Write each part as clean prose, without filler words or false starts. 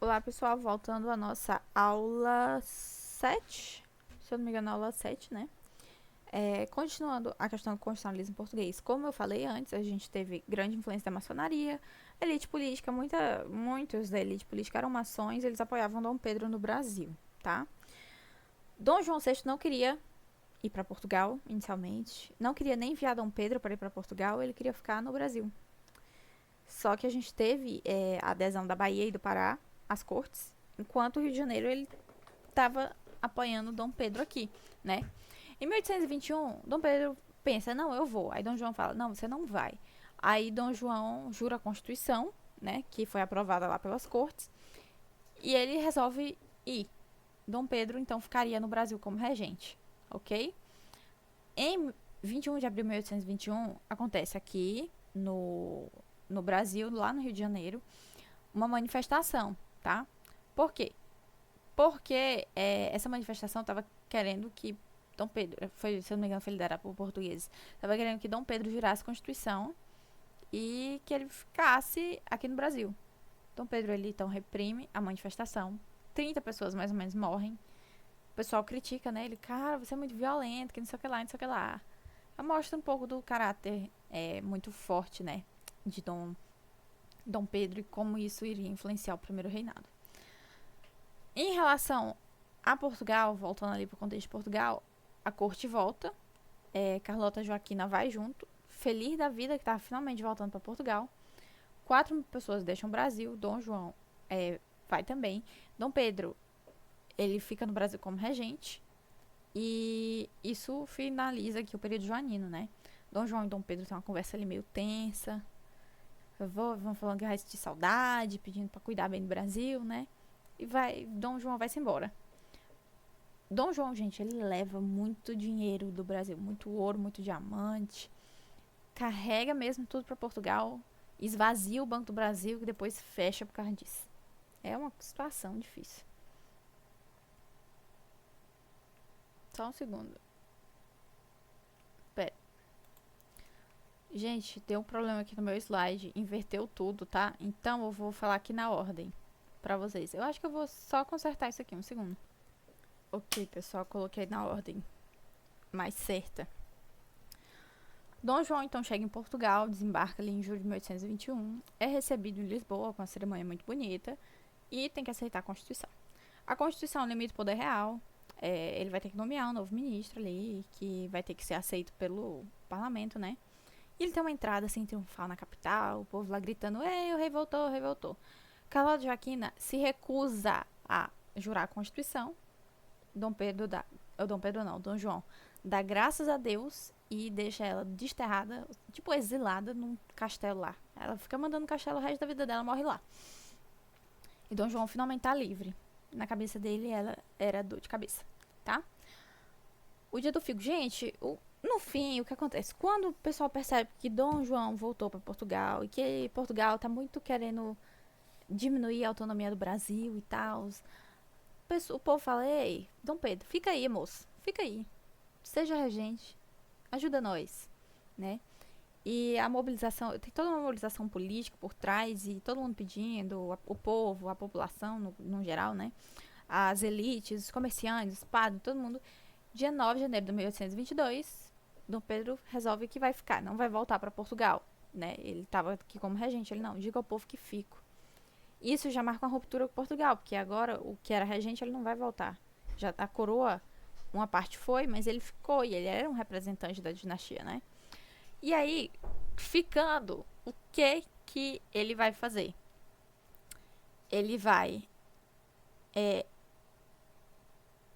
Olá, pessoal, voltando à nossa aula 7, se eu não me engano, aula 7, né? Continuando a questão do constitucionalismo português, como eu falei antes, a gente teve grande influência da maçonaria, elite política, muitos da elite política eram maçons, eles apoiavam Dom Pedro no Brasil, tá? Dom João VI não queria ir para Portugal, inicialmente, não queria nem enviar Dom Pedro para ir para Portugal, ele queria ficar no Brasil. Só que a gente teve a adesão da Bahia e do Pará às cortes, enquanto o Rio de Janeiro ele estava apoiando Dom Pedro aqui, né? Em 1821, Dom Pedro pensa, não, eu vou. Aí Dom João fala, não, você não vai. Aí Dom João jura a Constituição, né, que foi aprovada lá pelas cortes, e ele resolve ir. Dom Pedro, então, ficaria no Brasil como regente, ok? Em 21 de abril de 1821, acontece aqui no Brasil, lá no Rio de Janeiro, uma manifestação, tá? Por quê? Porque essa manifestação estava querendo que Dom Pedro, se eu não me engano, foi liderado por portugueses, estava querendo que Dom Pedro jurasse a Constituição e que ele ficasse aqui no Brasil. Dom Pedro, ele então reprime a manifestação, 30 pessoas mais ou menos morrem, o pessoal critica, né? Ele, cara, você é muito violento, que não sei o que lá, não sei o que lá. Mostra um pouco do caráter muito forte, né, de Dom Pedro e como isso iria influenciar o primeiro reinado. Em relação a Portugal, voltando ali para o contexto de Portugal, a corte volta, Carlota Joaquina vai junto, feliz da vida que estava finalmente voltando para Portugal. 4 pessoas deixam o Brasil, Dom João vai também. Dom Pedro, ele fica no Brasil como regente, e isso finaliza aqui o período joanino, né? Dom João e Dom Pedro têm uma conversa ali meio tensa, vão falando que vai sentir saudade, pedindo para cuidar bem do Brasil, né? E Dom João vai-se embora. Dom João, gente, ele leva muito dinheiro do Brasil, muito ouro, muito diamante, carrega mesmo tudo para Portugal, esvazia o Banco do Brasil e depois fecha por causa disso. É uma situação difícil. Só um segundo. Pera. Gente, tem um problema aqui no meu slide, inverteu tudo, tá? Então eu vou falar aqui na ordem pra vocês. Eu acho que eu vou só consertar isso aqui, um segundo. Ok, pessoal, coloquei na ordem mais certa. Dom João então chega em Portugal, desembarca ali em julho de 1821, é recebido em Lisboa com uma cerimônia muito bonita e tem que aceitar a Constituição. A Constituição limita o poder real, ele vai ter que nomear um novo ministro ali, que vai ter que ser aceito pelo parlamento, né? E ele tem uma entrada assim triunfal na capital, o povo lá gritando, ei, o rei voltou, o rei voltou. Carlota Joaquina se recusa a jurar a Constituição. Dom João dá graças a Deus e deixa ela desterrada, tipo exilada num castelo lá. Ela fica mandando no castelo o resto da vida dela, morre lá. E Dom João finalmente tá livre. Na cabeça dele, ela era dor de cabeça, tá? O dia do figo. Gente, no fim, o que acontece? Quando o pessoal percebe que Dom João voltou para Portugal e que Portugal tá muito querendo diminuir a autonomia do Brasil e tal, o povo fala, ei, Dom Pedro, fica aí, moço, fica aí, seja regente, ajuda nós, né? E a mobilização, tem toda uma mobilização política por trás e todo mundo pedindo, o povo, a população no geral, né? As elites, os comerciantes, os padres, todo mundo. Dia 9 de janeiro de 1822, Dom Pedro resolve que vai ficar, não vai voltar para Portugal, né? Ele estava aqui como regente, ele não, diga ao povo que fico. Isso já marca uma ruptura com Portugal, porque agora o que era regente ele não vai voltar. Já a coroa, uma parte foi, mas ele ficou e ele era um representante da dinastia, né? E aí, ficando, o que ele vai fazer? Ele vai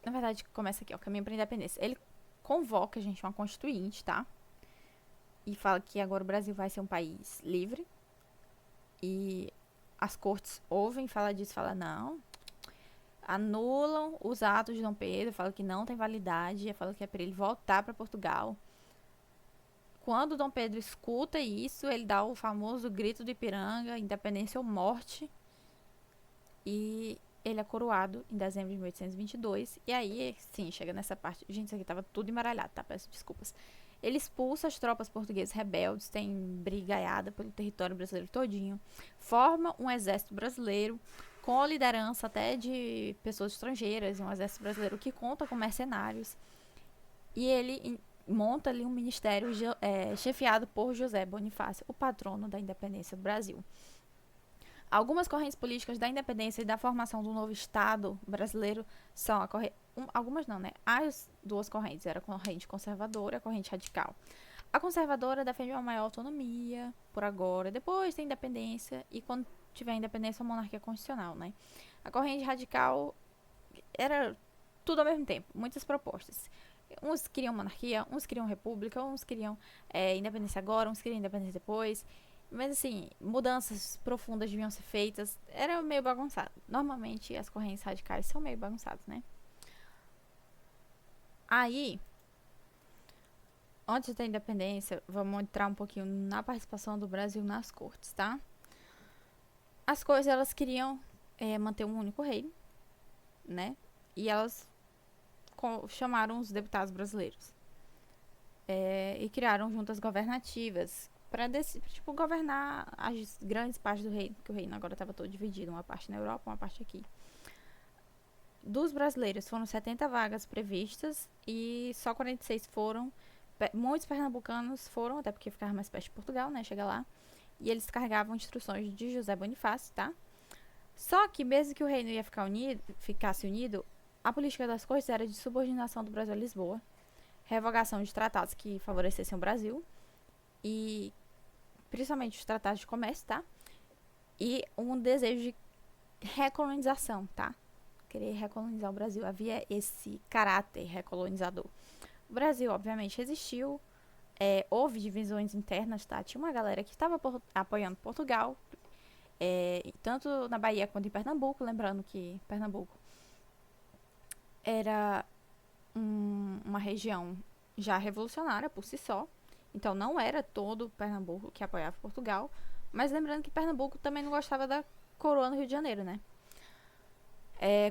na verdade, começa aqui, ó, caminho para a independência. Ele convoca, gente, uma constituinte, tá? E fala que agora o Brasil vai ser um país livre. E as cortes ouvem, fala disso, fala não, anulam os atos de Dom Pedro, fala que não tem validade, fala que é para ele voltar para Portugal. Quando Dom Pedro escuta isso, ele dá o famoso grito do Ipiranga, independência ou morte. E ele é coroado em dezembro de 1822. E aí, sim, chega nessa parte. Gente, isso aqui tava tudo embaralhado, tá? Peço desculpas. Ele expulsa as tropas portuguesas rebeldes, tem brigaiada pelo território brasileiro todinho, forma um exército brasileiro, com liderança até de pessoas estrangeiras, um exército brasileiro que conta com mercenários. E ele monta ali um ministério chefiado por José Bonifácio, o patrono da independência do Brasil. Algumas correntes políticas da independência e da formação do novo Estado brasileiro são algumas não, né? As duas correntes, era a corrente conservadora e a corrente radical. A conservadora defende uma maior autonomia por agora, depois tem independência e quando tiver independência, a monarquia constitucional, né? A corrente radical era tudo ao mesmo tempo, muitas propostas. Uns queriam monarquia, uns queriam república, uns queriam independência agora, uns queriam independência depois. Mas assim, mudanças profundas deviam ser feitas. Era meio bagunçado. Normalmente as correntes radicais são meio bagunçadas, né? Aí, antes da independência, vamos entrar um pouquinho na participação do Brasil nas cortes, tá? As cortes, elas queriam manter um único rei, né? E elas chamaram os deputados brasileiros. E criaram juntas governativas para governar as grandes partes do reino, porque o reino agora estava todo dividido, uma parte na Europa, uma parte aqui. Dos brasileiros foram 70 vagas previstas e só 46 foram. Muitos pernambucanos foram, até porque ficava mais perto de Portugal, né? Chega lá. E eles carregavam instruções de José Bonifácio, tá? Só que mesmo que o reino ia ficasse unido, a política das cortes era de subordinação do Brasil a Lisboa, revogação de tratados que favorecessem o Brasil e principalmente os tratados de comércio, tá? E um desejo de recolonização, tá? Querer recolonizar o Brasil. Havia esse caráter recolonizador. O Brasil, obviamente, resistiu. Houve divisões internas, tá? Tinha uma galera que estava apoiando Portugal, tanto na Bahia quanto em Pernambuco. Lembrando que Pernambuco era uma região já revolucionária por si só. Então não era todo Pernambuco que apoiava Portugal. Mas lembrando que Pernambuco também não gostava da coroa no Rio de Janeiro, né?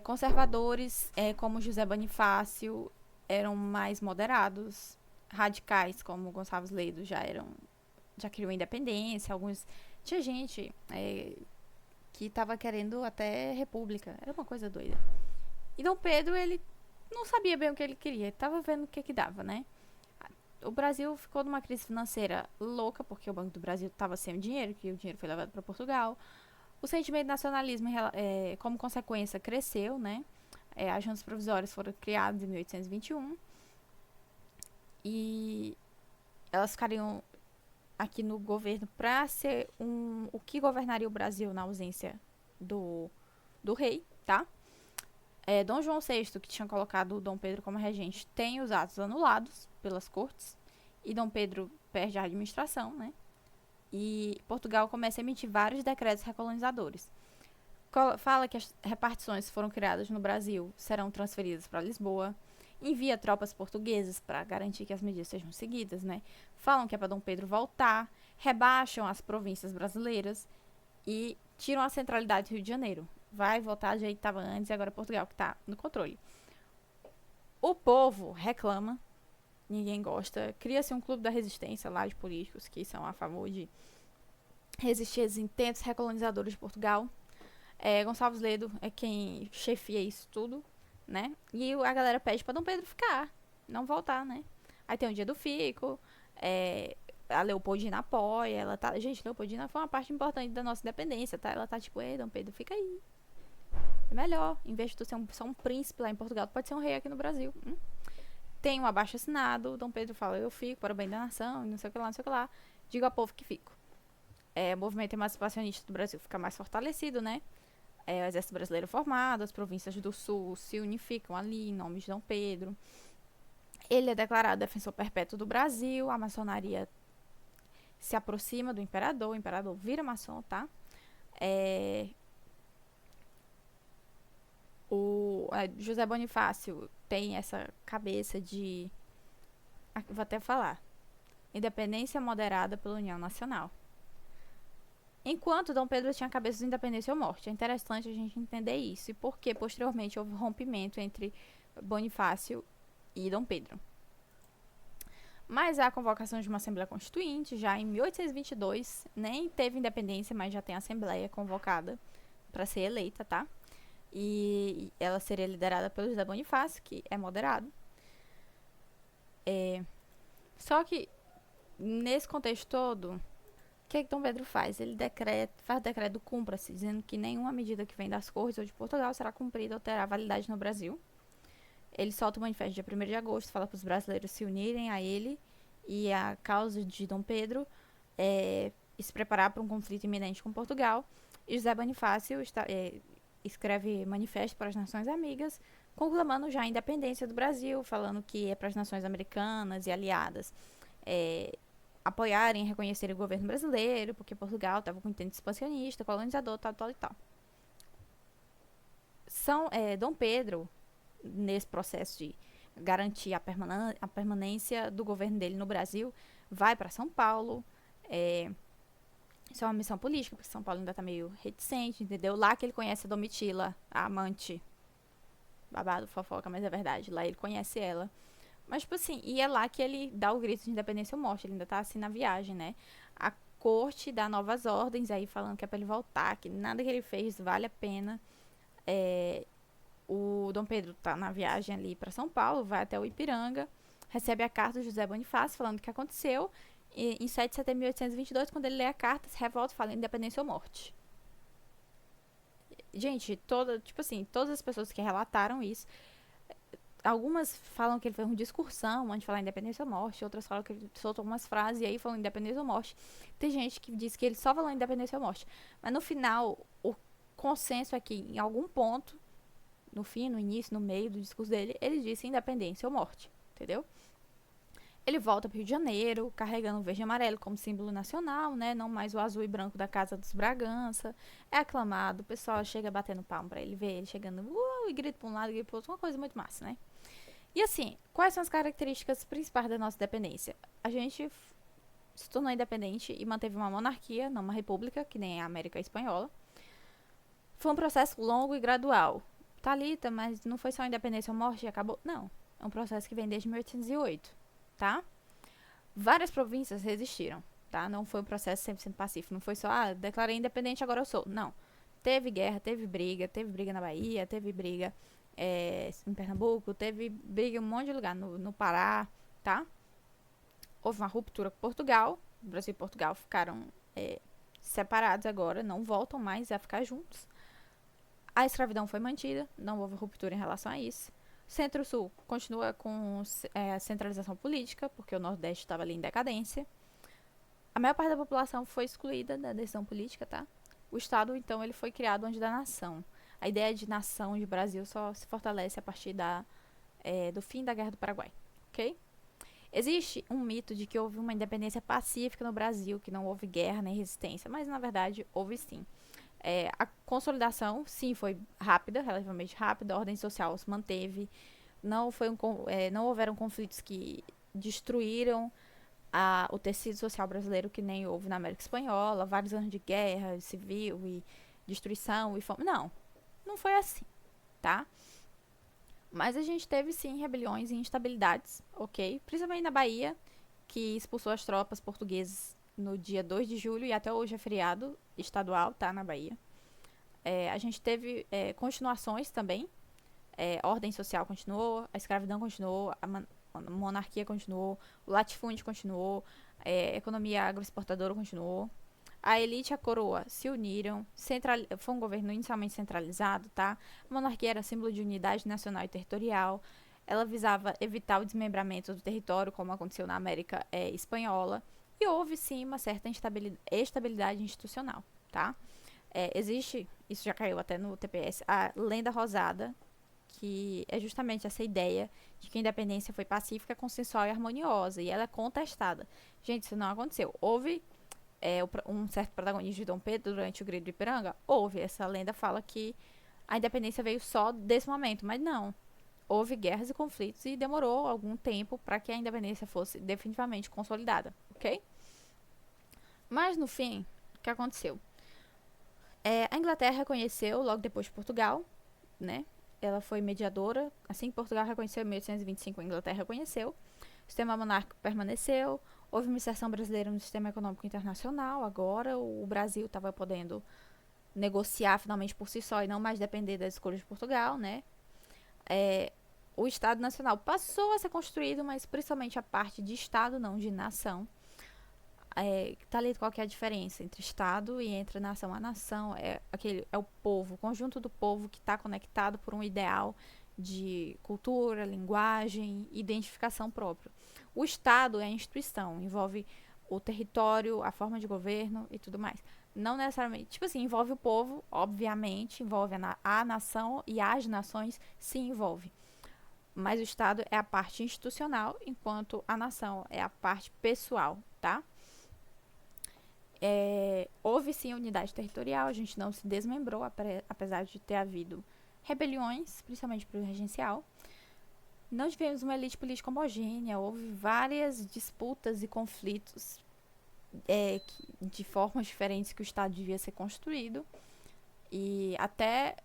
Conservadores como José Bonifácio eram mais moderados. Radicais como Gonçalves Leido já queriam independência. Tinha gente que estava querendo até república. Era uma coisa doida. E Dom Pedro, ele não sabia bem o que ele queria. Ele estava vendo o que dava, né? O Brasil ficou numa crise financeira louca, porque o Banco do Brasil estava sem dinheiro, que o dinheiro foi levado para Portugal. O sentimento de nacionalismo, como consequência, cresceu, né? As juntas provisórias foram criadas em 1821 e elas ficariam aqui no governo para ser o que governaria o Brasil na ausência do rei, tá? Dom João VI, que tinha colocado o Dom Pedro como regente, tem os atos anulados pelas cortes e Dom Pedro perde a administração, né? E Portugal começa a emitir vários decretos recolonizadores. Fala que as repartições que foram criadas no Brasil serão transferidas para Lisboa, envia tropas portuguesas para garantir que as medidas sejam seguidas, né? Falam que é para Dom Pedro voltar, rebaixam as províncias brasileiras e tiram a centralidade do Rio de Janeiro. Vai voltar do jeito que estava antes e agora é Portugal que está no controle. O povo reclama, ninguém gosta. Cria-se um clube da resistência lá de políticos que são a favor de resistir aos intentos recolonizadores de Portugal. Gonçalves Ledo é quem chefia isso tudo, né? E a galera pede para Dom Pedro ficar, não voltar, né? Aí tem o dia do fico, a Leopoldina apoia, ela tá... Gente, Leopoldina foi uma parte importante da nossa independência, tá? Ela tá tipo, ei, Dom Pedro, fica aí. É melhor, em vez de tu ser só um príncipe lá em Portugal, tu pode ser um rei aqui no Brasil. Tem um abaixo-assinado, Dom Pedro fala, eu fico para o bem da nação, não sei o que lá, não sei o que lá. Digo ao povo que fico. O movimento emancipacionista do Brasil fica mais fortalecido, né? O exército brasileiro formado, as províncias do sul se unificam ali em nome de Dom Pedro. Ele é declarado defensor perpétuo do Brasil, a maçonaria se aproxima do imperador, o imperador vira maçom, tá? O José Bonifácio tem essa cabeça de... Vou até falar. Independência moderada pela União Nacional. Enquanto Dom Pedro tinha a cabeça de independência ou morte. É interessante a gente entender isso. E por que posteriormente houve rompimento entre Bonifácio e Dom Pedro. Mas há a convocação de uma Assembleia Constituinte, já em 1822, nem teve independência, mas já tem Assembleia convocada para ser eleita, tá? E ela seria liderada pelo José Bonifácio, que é moderado. Só que, nesse contexto todo, o que é que Dom Pedro faz? Ele faz o decreto cumpra-se, dizendo que nenhuma medida que vem das Cortes ou de Portugal será cumprida ou terá validade no Brasil. Ele solta o manifesto dia 1º de agosto, fala para os brasileiros se unirem a ele e a causa de Dom Pedro e se preparar para um conflito iminente com Portugal. E José Bonifácio escreve manifesto para as nações amigas, conclamando já a independência do Brasil, falando que é para as nações americanas e aliadas apoiarem e reconhecerem o governo brasileiro, porque Portugal estava com intento expansionista, colonizador, tal e tal. Dom Pedro, nesse processo de garantir a permanência do governo dele no Brasil, vai para São Paulo. Isso é uma missão política, porque São Paulo ainda tá meio reticente, entendeu? Lá que ele conhece a Domitila, a amante. Babado, fofoca, mas é verdade. Lá ele conhece ela. Mas, tipo assim, e é lá que ele dá o grito de independência ou morte. Ele ainda tá assim na viagem, né? A corte dá novas ordens aí, falando que é pra ele voltar, que nada que ele fez vale a pena. O Dom Pedro tá na viagem ali pra São Paulo, vai até o Ipiranga, recebe a carta do José Bonifácio falando o que aconteceu. E em 7 de setembro de 1822, quando ele lê a carta, se revolta e fala independência ou morte. Gente, todas as pessoas que relataram isso, algumas falam que ele fez uma discursão antes de falar independência ou morte, outras falam que ele soltou algumas frases e aí falou independência ou morte. Tem gente que diz que ele só falou independência ou morte. Mas no final, o consenso é que em algum ponto, no fim, no início, no meio do discurso dele, ele disse independência ou morte, entendeu? Ele volta para o Rio de Janeiro, carregando o verde e amarelo como símbolo nacional, né? Não mais o azul e branco da Casa dos Bragança. É aclamado, o pessoal chega batendo palmo para ele ver ele chegando e grita para um lado, grita para outro, uma coisa muito massa, né? E assim, quais são as características principais da nossa independência? A gente se tornou independente e manteve uma monarquia, não uma república, que nem a América Espanhola. Foi um processo longo e gradual. Thalita, mas não foi só independência ou morte e acabou? Não, é um processo que vem desde 1808. Tá? Várias províncias resistiram, tá? Não foi um processo 100% pacífico, não foi só, declarei independente, agora eu sou. Não. Teve guerra, teve briga na Bahia, teve briga em Pernambuco, teve briga em um monte de lugar, no Pará, tá? Houve uma ruptura com Portugal, o Brasil e Portugal ficaram separados agora, não voltam mais a ficar juntos. A escravidão foi mantida, não houve ruptura em relação a isso. Centro-Sul continua com a centralização política, porque o Nordeste estava ali em decadência. A maior parte da população foi excluída da decisão política, tá? O Estado, então, ele foi criado onde da nação. A ideia de nação de Brasil só se fortalece a partir do fim da Guerra do Paraguai, ok? Existe um mito de que houve uma independência pacífica no Brasil, que não houve guerra nem resistência, mas, na verdade, houve sim. A consolidação, sim, foi rápida, relativamente rápida, a ordem social se manteve, não houveram conflitos que destruíram o tecido social brasileiro, que nem houve na América Espanhola, vários anos de guerra civil e destruição e fome. Não foi assim, tá? Mas a gente teve, sim, rebeliões e instabilidades, ok? Principalmente na Bahia, que expulsou as tropas portuguesas no dia 2 de julho e até hoje é feriado estadual, tá, na Bahia. A gente teve continuações também. Ordem social continuou, a escravidão continuou, a monarquia continuou, o latifúndio continuou, a economia agroexportadora continuou. A elite e a coroa se uniram, foi um governo inicialmente centralizado, tá? A monarquia era símbolo de unidade nacional e territorial. Ela visava evitar o desmembramento do território, como aconteceu na América Espanhola. E houve, sim, uma certa estabilidade institucional, tá? Existe, isso já caiu até no TPS, a lenda rosada, que é justamente essa ideia de que a independência foi pacífica, consensual e harmoniosa, e ela é contestada. Gente, isso não aconteceu. Houve um certo protagonismo de Dom Pedro durante o Grito do Ipiranga? Houve. Essa lenda fala que a independência veio só desse momento, mas não. Houve guerras e conflitos e demorou algum tempo para que a independência fosse definitivamente consolidada, ok? Mas, no fim, o que aconteceu? A Inglaterra reconheceu, logo depois de Portugal, né? Ela foi mediadora. Assim que Portugal reconheceu, em 1825, a Inglaterra reconheceu. O sistema monárquico permaneceu. Houve uma inserção brasileira no sistema econômico internacional. Agora, o Brasil estava podendo negociar finalmente por si só e não mais depender das escolhas de Portugal, né? É, o Estado Nacional passou a ser construído, mas principalmente a parte de Estado, não de nação. Tá ali qual que é a diferença entre Estado e entre nação. A nação é o povo, o conjunto do povo que está conectado por um ideal de cultura, linguagem, identificação própria. O Estado é a instituição, envolve o território, a forma de governo e tudo mais. Não necessariamente, tipo assim, envolve o povo, obviamente, envolve a nação e as nações se envolve. Mas o Estado é a parte institucional, enquanto a nação é a parte pessoal, tá? Houve sim unidade territorial, a gente não se desmembrou, apesar de ter havido rebeliões, principalmente para o regencial. Não tivemos uma elite política homogênea, houve várias disputas e conflitos de formas diferentes que o Estado devia ser construído. E até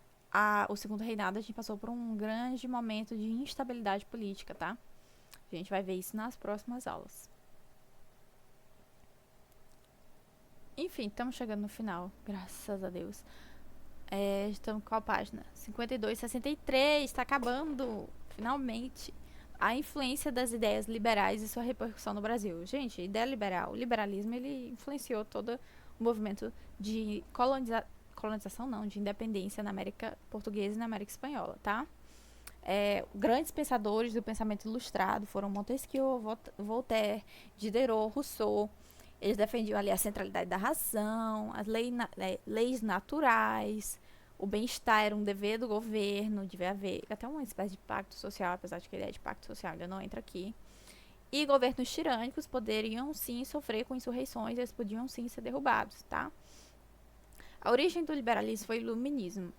o segundo reinado a gente passou por um grande momento de instabilidade política, tá? A gente vai ver isso nas próximas aulas. Enfim, estamos chegando no final, graças a Deus. Estamos com qual página? 52, 63, está acabando, finalmente. A influência das ideias liberais e sua repercussão no Brasil. Gente, ideia liberal, o liberalismo, ele influenciou todo o movimento de colonização, não, de independência na América Portuguesa e na América Espanhola, tá? Grandes pensadores do pensamento ilustrado foram Montesquieu, Voltaire, Diderot, Rousseau. Eles defendiam ali a centralidade da razão, as leis naturais, o bem-estar era um dever do governo, devia haver até uma espécie de pacto social, apesar de que a ideia de pacto social ainda não entra aqui. E governos tirânicos poderiam sim sofrer com insurreições, eles podiam sim ser derrubados, tá? A origem do liberalismo foi o iluminismo.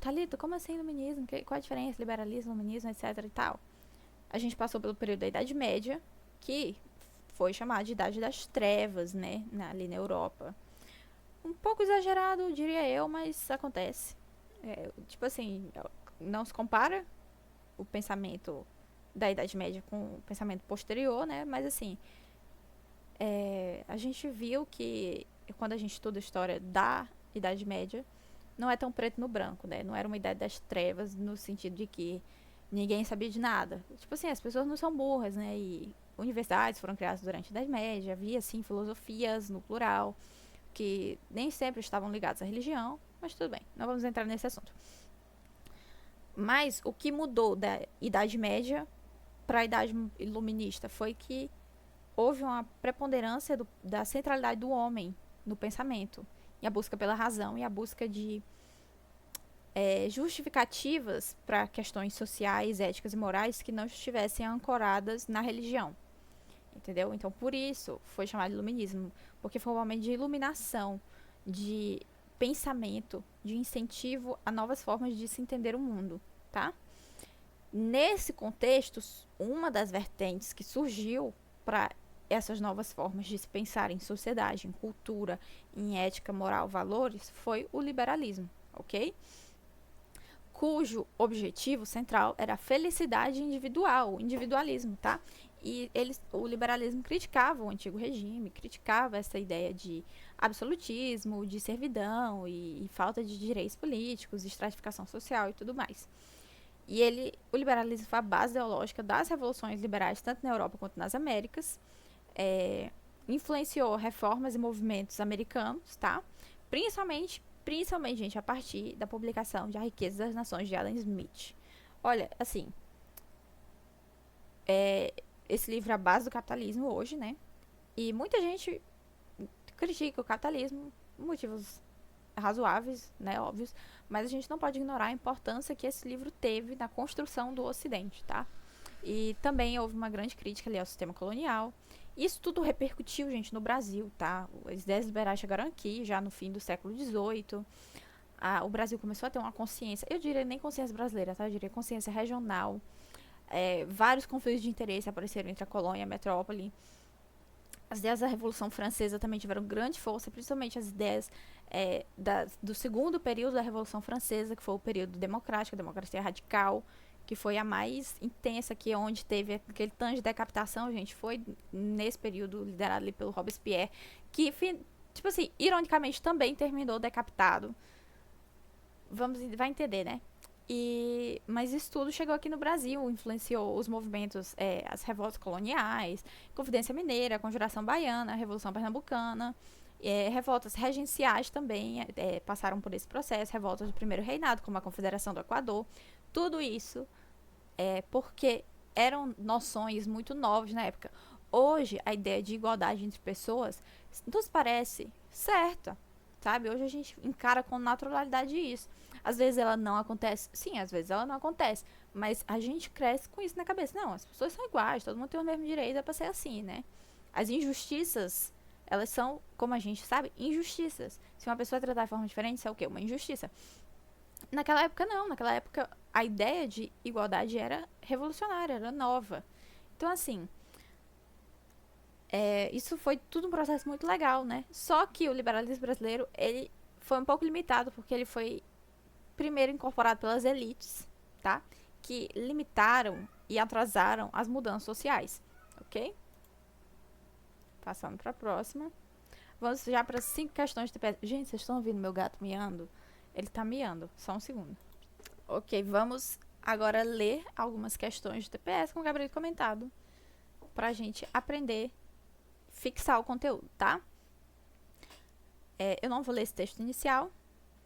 Thalita, como assim iluminismo? Qual a diferença? Liberalismo, iluminismo, etc e tal. A gente passou pelo período da Idade Média, que foi chamada de Idade das Trevas, né? Ali na Europa. Um pouco exagerado, diria eu, mas acontece. Tipo assim, não se compara o pensamento da Idade Média com o pensamento posterior, né? Mas assim, a gente viu que quando a gente estuda a história da Idade Média, não é tão preto no branco, né? Não era uma Idade das Trevas no sentido de que ninguém sabia de nada. Tipo assim, as pessoas não são burras, né? E universidades foram criadas durante a Idade Média, havia, sim, filosofias no plural, que nem sempre estavam ligados à religião, mas tudo bem, não vamos entrar nesse assunto. Mas o que mudou da Idade Média para a Idade Iluminista foi que houve uma preponderância da centralidade do homem no pensamento, e a busca pela razão, e a busca de justificativas para questões sociais, éticas e morais que não estivessem ancoradas na religião. Entendeu? Então, por isso foi chamado de iluminismo, porque foi um momento de iluminação, de pensamento, de incentivo a novas formas de se entender o mundo, tá? Nesse contexto, uma das vertentes que surgiu para essas novas formas de se pensar em sociedade, em cultura, em ética, moral, valores, foi o liberalismo, ok? Cujo objetivo central era a felicidade individual, o individualismo, tá? E o liberalismo criticava o antigo regime, criticava essa ideia de absolutismo, de servidão e falta de direitos políticos, estratificação social e tudo mais. E o liberalismo foi a base ideológica das revoluções liberais, tanto na Europa quanto nas Américas. Influenciou reformas e movimentos americanos, tá? Principalmente, gente, a partir da publicação de A Riqueza das Nações, de Adam Smith. Olha, assim, esse livro é a base do capitalismo hoje, né? E muita gente critica o capitalismo, motivos razoáveis, né, óbvios, mas a gente não pode ignorar a importância que esse livro teve na construção do Ocidente, tá? E também houve uma grande crítica ali ao sistema colonial. Isso tudo repercutiu, gente, no Brasil, tá? As ideias liberais chegaram aqui já no fim do século XVIII. O Brasil começou a ter uma consciência, eu diria nem consciência brasileira, tá? Eu diria consciência regional. Vários conflitos de interesse apareceram entre a colônia e a metrópole. As ideias da Revolução Francesa também tiveram grande força, principalmente as ideias do segundo período da Revolução Francesa, que foi o período democrático, a democracia radical, que foi a mais intensa, que onde teve aquele tanto de decapitação, gente, foi nesse período liderado ali pelo Robespierre, que tipo assim, ironicamente também terminou decapitado. Vai entender, né? Mas isso tudo chegou aqui no Brasil, influenciou os movimentos, as revoltas coloniais, Confidência Mineira, Conjuração Baiana, Revolução Pernambucana, revoltas regenciais também passaram por esse processo, revoltas do Primeiro Reinado, como a Confederação do Equador. Tudo isso porque eram noções muito novas na época. Hoje, a ideia de igualdade entre pessoas nos parece certa, sabe? Hoje a gente encara com naturalidade isso. Às vezes ela não acontece, sim, às vezes ela não acontece, mas a gente cresce com isso na cabeça. Não, as pessoas são iguais, todo mundo tem o mesmo direito, é pra ser assim, né? As injustiças, elas são, como a gente sabe, injustiças. Se uma pessoa tratar de forma diferente, isso é o quê? Uma injustiça. Naquela época, não. Naquela época, a ideia de igualdade era revolucionária, era nova. Então, assim, isso foi tudo um processo muito legal, né? Só que o liberalismo brasileiro, ele foi um pouco limitado, porque ele foi primeiro incorporado pelas elites, tá? Que limitaram e atrasaram as mudanças sociais, ok? Passando para a próxima. Vamos já para 5 questões de TPS. Gente, vocês estão ouvindo meu gato miando? Ele tá miando, só um segundo. Ok, vamos agora ler algumas questões de TPS com o Gabriel comentado, pra gente aprender, fixar o conteúdo, tá? Eu não vou ler esse texto inicial,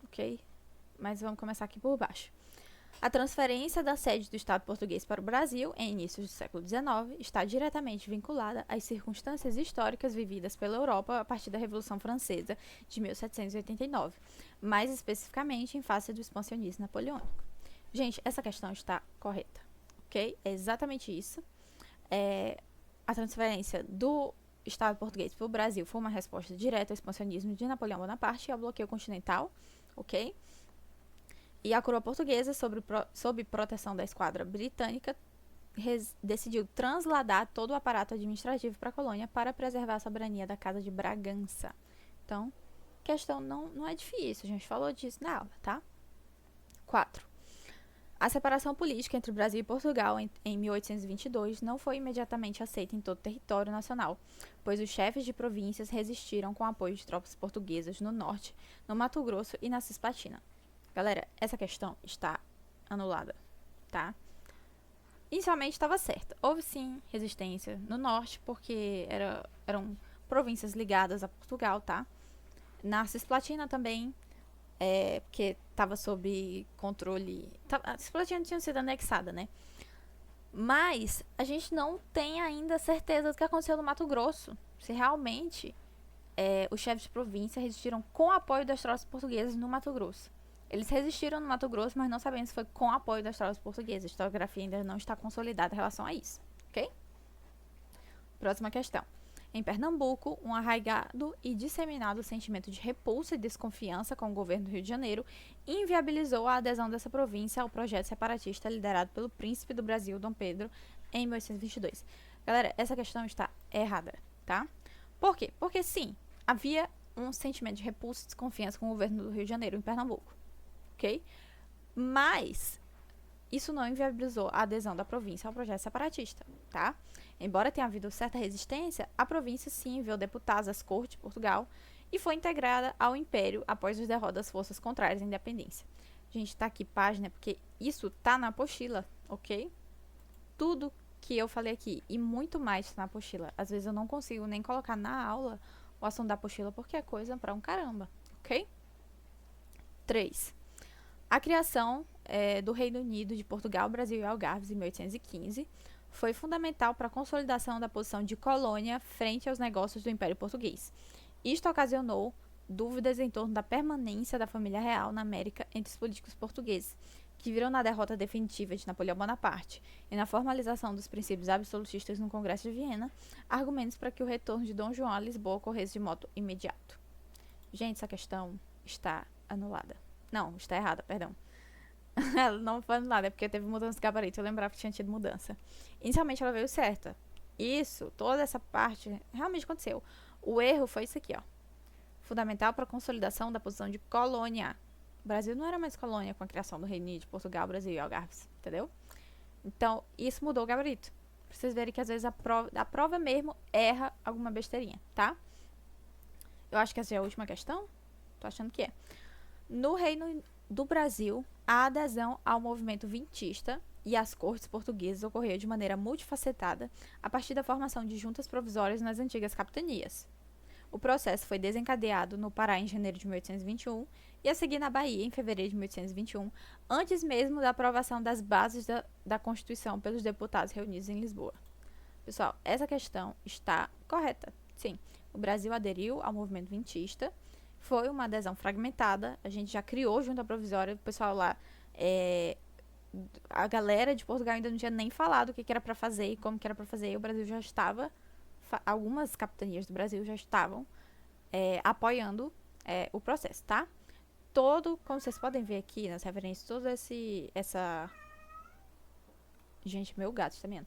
ok? Mas vamos começar aqui por baixo. A transferência da sede do Estado português para o Brasil, em inícios do século XIX, está diretamente vinculada às circunstâncias históricas vividas pela Europa a partir da Revolução Francesa de 1789, mais especificamente em face do expansionismo napoleônico. Gente, essa questão está correta, ok? É exatamente isso. A transferência do Estado português para o Brasil foi uma resposta direta ao expansionismo de Napoleão Bonaparte e ao bloqueio continental, ok? E a coroa portuguesa, sob proteção da esquadra britânica, decidiu transladar todo o aparato administrativo para a colônia para preservar a soberania da Casa de Bragança. Então, a questão não é difícil, a gente falou disso na aula, tá? 4. A separação política entre Brasil e Portugal em 1822 não foi imediatamente aceita em todo o território nacional, pois os chefes de províncias resistiram com o apoio de tropas portuguesas no norte, no Mato Grosso e na Cisplatina. Galera, essa questão está anulada, tá? Inicialmente estava certa. Houve sim resistência no norte, porque eram províncias ligadas a Portugal, tá? Na Cisplatina também, porque estava sob controle. A Cisplatina tinha sido anexada, né? Mas a gente não tem ainda certeza do que aconteceu no Mato Grosso. Se realmente os chefes de província resistiram com o apoio das tropas portuguesas no Mato Grosso. Eles resistiram no Mato Grosso, mas não sabemos se foi com o apoio das tropas portuguesas. A historiografia ainda não está consolidada em relação a isso, ok? Próxima questão. Em Pernambuco, um arraigado e disseminado sentimento de repulsa e desconfiança com o governo do Rio de Janeiro inviabilizou a adesão dessa província ao projeto separatista liderado pelo príncipe do Brasil, Dom Pedro, em 1822. Galera, essa questão está errada, tá? Por quê? Porque sim, havia um sentimento de repulsa e desconfiança com o governo do Rio de Janeiro em Pernambuco, ok? Mas isso não inviabilizou a adesão da província ao projeto separatista, tá? Embora tenha havido certa resistência, a província sim enviou deputados às cortes de Portugal e foi integrada ao Império após os derrotas das forças contrárias à independência. Gente, tá aqui página, porque isso tá na apostila, ok? Tudo que eu falei aqui e muito mais tá na apostila. Às vezes eu não consigo nem colocar na aula o assunto da apostila porque é coisa pra um caramba, ok? 3. A criação do Reino Unido de Portugal, Brasil e Algarves em 1815 foi fundamental para a consolidação da posição de colônia frente aos negócios do Império Português. Isto ocasionou dúvidas em torno da permanência da família real na América entre os políticos portugueses, que viram na derrota definitiva de Napoleão Bonaparte e na formalização dos princípios absolutistas no Congresso de Viena, argumentos para que o retorno de Dom João a Lisboa ocorresse de modo imediato. Gente, essa questão está anulada. Não, está errada, perdão. Ela não foi anulada, é porque teve mudança de gabarito. Eu lembrava que tinha tido mudança. Inicialmente ela veio certa. Isso, toda essa parte, realmente aconteceu. O erro foi isso aqui, ó. Fundamental para a consolidação da posição de colônia. O Brasil não era mais colônia com a criação do Reino Unido de Portugal, Brasil e Algarves, entendeu? Então, isso mudou o gabarito. Pra vocês verem que às vezes a prova mesmo erra alguma besteirinha, tá? Eu acho que essa é a última questão. Tô achando que é. No Reino do Brasil, a adesão ao movimento vintista e às cortes portuguesas ocorreu de maneira multifacetada a partir da formação de juntas provisórias nas antigas capitanias. O processo foi desencadeado no Pará em janeiro de 1821 e a seguir na Bahia em fevereiro de 1821, antes mesmo da aprovação das bases da Constituição pelos deputados reunidos em Lisboa. Pessoal, essa questão está correta. Sim, o Brasil aderiu ao movimento vintista. Foi uma adesão fragmentada. A gente já criou junta provisória. O pessoal lá, a galera de Portugal ainda não tinha nem falado o que era para fazer e como que era para fazer. O Brasil já estava, algumas capitanias do Brasil já estavam apoiando o processo, tá? Como vocês podem ver aqui nas referências, gente, meu gato está vendo.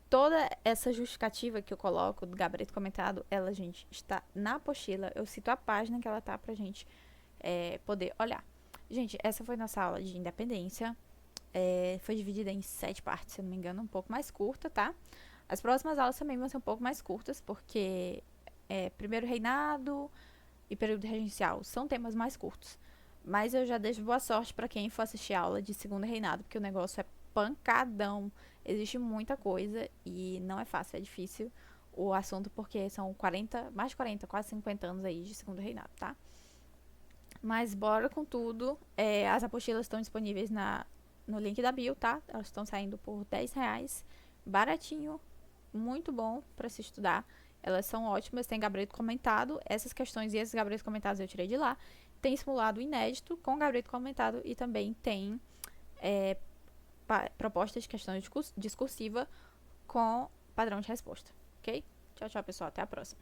Toda essa justificativa que eu coloco do gabarito comentado, ela, gente, está na apostila. Eu cito a página que ela tá pra gente poder olhar. Gente, essa foi nossa aula de independência. Foi dividida em 7 partes, se eu não me engano, um pouco mais curta, tá? As próximas aulas também vão ser um pouco mais curtas, porque primeiro reinado e período regencial são temas mais curtos. Mas eu já deixo boa sorte pra quem for assistir a aula de segundo reinado, porque o negócio é pancadão. Existe muita coisa e não é fácil, é difícil o assunto, porque são mais de 40, quase 50 anos aí de segundo reinado, tá? Mas bora com tudo. As apostilas estão disponíveis no link da bio, tá? Elas estão saindo por R$10. Baratinho, muito bom pra se estudar. Elas são ótimas, tem gabarito comentado. Essas questões e esses gabaritos comentados eu tirei de lá. Tem simulado inédito com gabarito comentado e também tem proposta de questão discursiva com padrão de resposta, ok? Tchau, tchau, pessoal. Até a próxima.